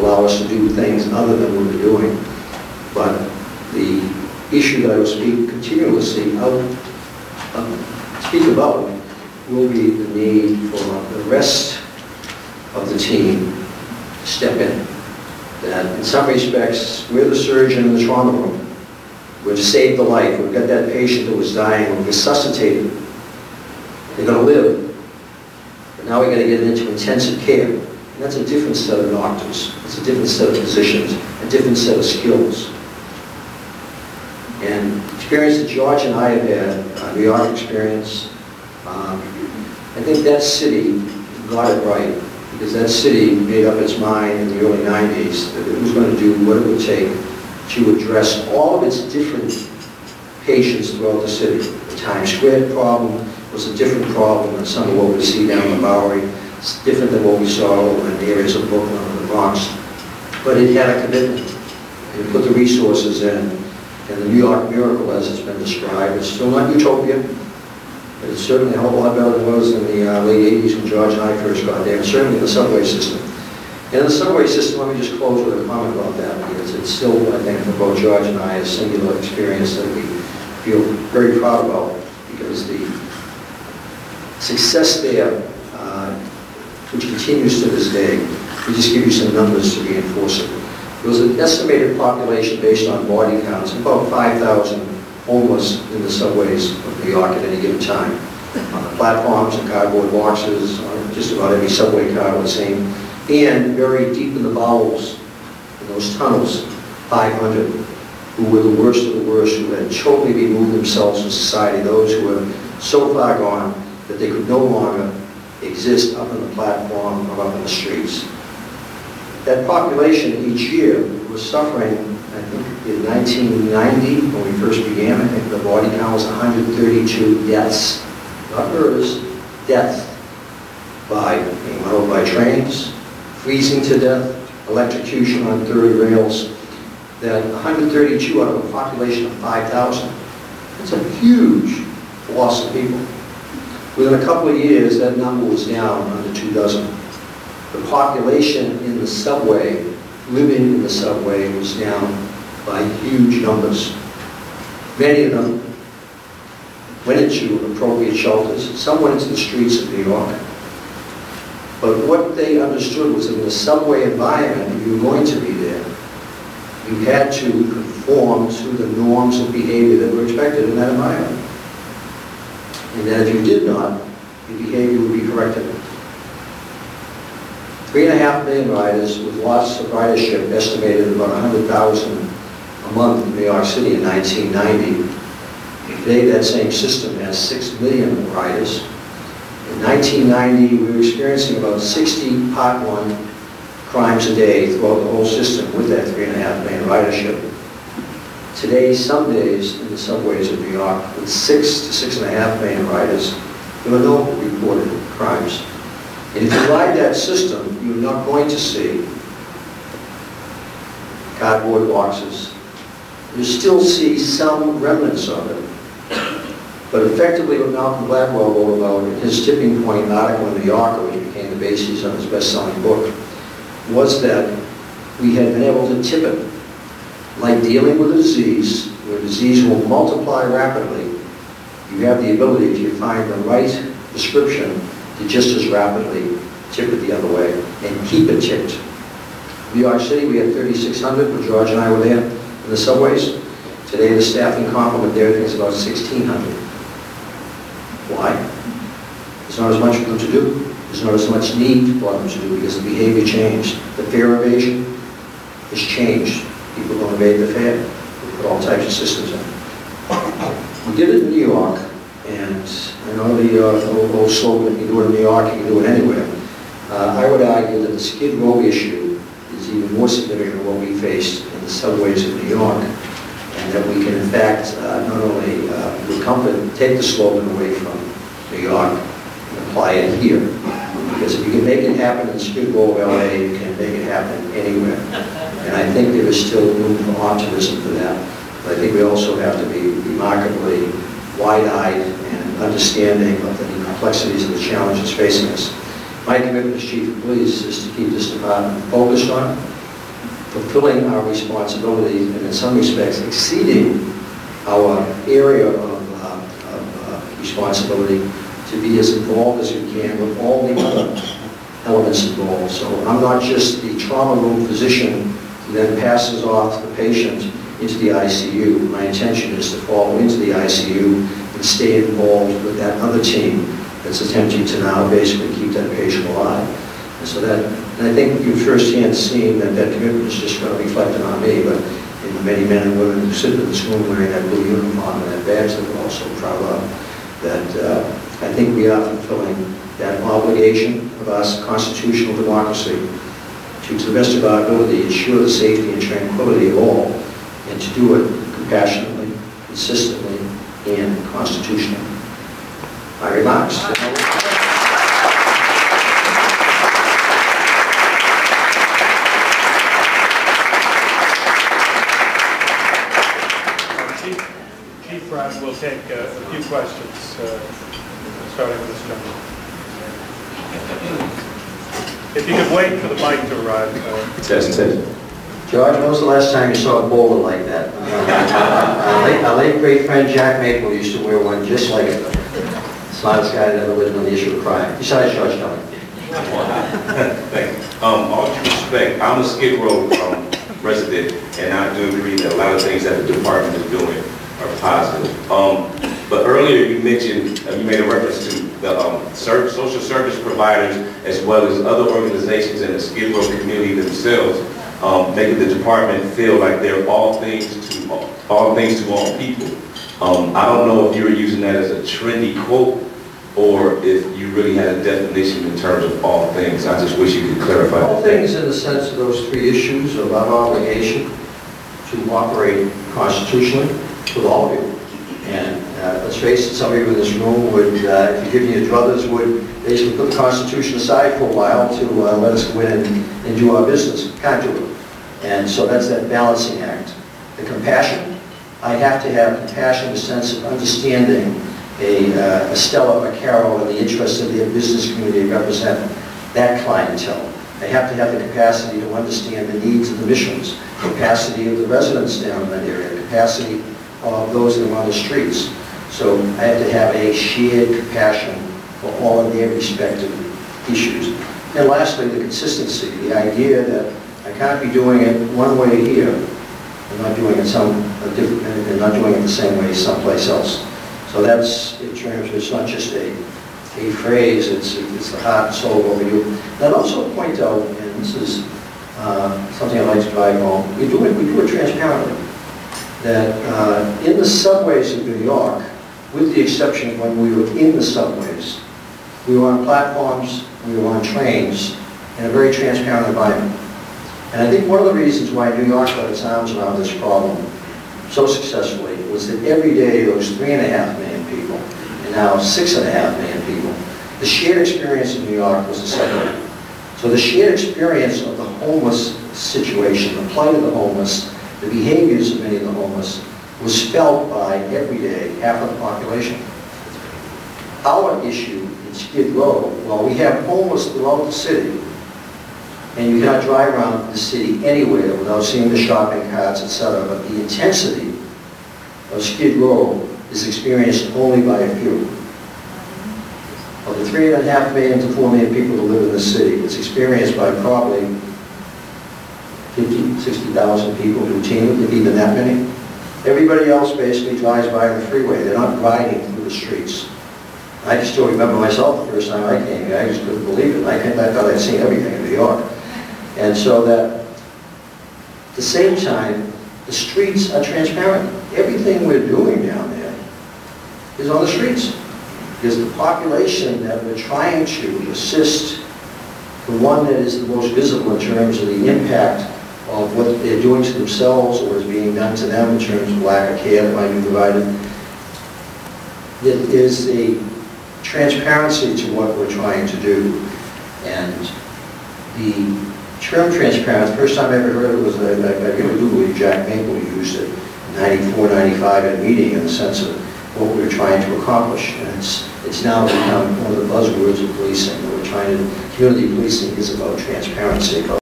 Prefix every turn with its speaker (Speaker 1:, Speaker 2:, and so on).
Speaker 1: allow us to do things other than what we're doing. But the issue that I will continuously speak about will be the need for the rest of the team to step in. That in some respects, we're the surgeon in the trauma room. We've saved the life. We've got that patient that was dying. We've resuscitated. They're going to live. But now we've got to get into intensive care. And that's a different set of doctors. It's a different set of physicians, a different set of skills. And the experience that George and I have had, New York experience, I think that city got it right. Because that city made up its mind in the early 90s that it was going to do what it would take to address all of its different patients throughout the city. The Times Square problem was a different problem than some of what we see down the Bowery. It's different than what we saw over in the areas of Brooklyn and the Bronx. But it had a commitment. It put the resources in. And the New York miracle, as it's been described, it's still not utopia. But it's certainly a whole lot better than it was in the late 80s when George and I first got there, and certainly in the subway system. And in the subway system, let me just close with a comment about that, because it's still, I think, for both George and I, a singular experience that we feel very proud about, because the success there, which continues to this day, we just give you some numbers to reinforce it. There was an estimated population based on body counts, about 5,000 homeless in the subways of New York at any given time. On the platforms and cardboard boxes, on just about every subway car was seen. And very deep in the bowels, in those tunnels, 500 who were the worst of the worst, who had totally removed themselves from society, those who were so far gone that they could no longer exist up on the platform or up in the streets. That population each year was suffering, I think in 1990, when we first began, I think the body count was 132 deaths, not murders, deaths, by being run over by trains, freezing to death, electrocution on third rails. That 132 out of a population of 5,000. It's a huge loss of people. Within a couple of years, that number was down under 2 dozen. The population in the subway, living in the subway, was down by huge numbers. Many of them went into appropriate shelters. Some went into the streets of New York. But what they understood was that in the subway environment, if you were going to be there, you had to conform to the norms of behavior that were expected in that environment. And that if you did not, your behavior would be corrected. 3.5 million riders, with lots of ridership estimated at about 100,000 a month in New York City in 1990. Today that same system has 6 million riders. In 1990, we were experiencing about 60 Part 1 crimes a day throughout the whole system with that 3.5 million ridership. Today, some days in the subways of New York, with 6 to 6.5 million riders, there are no reported crimes. And if you ride that system, you're not going to see cardboard boxes. You still see some remnants of it. But effectively, what Malcolm Gladwell wrote about in his tipping point article in The Yorker, which became the basis of his best-selling book, was that we had been able to tip it. Like dealing with a disease, where a disease will multiply rapidly, you have the ability, if you find the right prescription, to just as rapidly tip it the other way and keep it tipped. New York City, we had 3,600 when George and I were there in the subways. Today, the staffing complement there is about 1,600. Why? There's not as much for them to do. There's not as much need for them to do because the behavior changed. The fare evasion has changed. People don't evade the fare. We put all types of systems in. We did it in New York, and I know the old slogan, you can do it in New York, you can do it anywhere. I would argue that the Skid Row issue is even more significant than what we faced in the subways of New York, and that we can in fact not only take the slogan away from New York and apply it here. Because if you can make it happen in Skid Row, LA, you can make it happen anywhere. And I think there is still room for optimism for that. But I think we also have to be remarkably wide-eyed and understanding of the complexities and the challenges facing us. My commitment as Chief of Police is to keep this department focused on, fulfilling our responsibility and in some respects exceeding our area of responsibility to be as involved as we can with all the other elements involved. So I'm not just the trauma room physician who then passes off the patient into the ICU. My intention is to follow into the ICU and stay involved with that other team that's attempting to now basically keep that patient alive. And so that, and I think you've firsthand seen that that commitment is just going to reflect on me, but in the many men and women who sit in this room wearing that blue uniform and that badge that we're also proud of, that I think we are fulfilling that obligation of us, constitutional democracy, to the best of our ability, ensure the safety and tranquility of all, and to do it compassionately, consistently, and constitutionally. My remarks.
Speaker 2: Chief Bratton will take a few questions, starting with this gentleman. If you could wait for the mic to arrive.
Speaker 3: Test.
Speaker 1: George, when was the last time you saw a bowler like that? Our late great friend Jack Maple used to wear one just like it. Smartest guy that ever lived on the issue of crime. Besides George Kelly.
Speaker 3: Thank you. All due respect, I'm a Skid Row resident, and I do agree that a lot of things that the department is doing are positive. But earlier you mentioned, you made a reference to the social service providers as well as other organizations in the Skid Row community themselves, making the department feel like they're all things to all people. I don't know if you were using that as a trendy quote or if you really had a definition in terms of all things. I just wish you could clarify.
Speaker 1: All things in the sense of those three issues of our obligation to operate constitutionally with all of you. And let's face it, some of you in this room would, if you give me your druthers, would basically put the Constitution aside for a while to let us go in and do our business. Can't do it. And so that's that balancing act. The compassion, I have to have compassion in the sense of understanding a Stella or Carol and the interests of their business community represent that clientele. I have to have the capacity to understand the needs of the missions, capacity of the residents down in that area, capacity of those that are on the streets. So I have to have a shared compassion for all of their respective issues. And lastly, the consistency, the idea that I can't be doing it one way here and not doing it not doing it the same way someplace else. So that's in terms of, it's not just a phrase, it's the heart and soul of what we do. And I'd also point out, and this is something I'd like to drive home, we do it transparently. That in the subways of New York, with the exception of when we were in the subways, we were on platforms, we were on trains, in a very transparent environment. And I think one of the reasons why New York got its arms around this problem so successfully was that every day those 3.5 million people, and now 6.5 million people, the shared experience in New York was the subway. So the shared experience of the homeless situation, the plight of the homeless, the behaviors of many of the homeless, was felt by, every day, half of the population. Our issue in Skid Row, while we have homeless throughout the city, and you cannot drive around the city anywhere without seeing the shopping carts, etc., but the intensity of Skid Row is experienced only by a few. Of the 3.5 million to 4 million people who live in the city, it's experienced by probably 50, 60,000 people routinely, if even that many. Everybody else basically drives by on the freeway. They're not riding through the streets. I can still remember myself the first time I came here. I just couldn't believe it. I thought I'd seen everything in New York. And so that, at the same time, the streets are transparent. Everything we're doing down there is on the streets. Because the population that we're trying to assist, the one that is the most visible in terms of the impact of what they're doing to themselves or is being done to them in terms of lack of care that might be provided, there is a transparency to what we're trying to do. And the term transparent, the first time I ever heard it was, I really do believe Jack Maple used it in 94, 95 at a meeting in the sense of what we were trying to accomplish. And it's now become one of the buzzwords of policing. That we're trying to, community policing is about transparency, about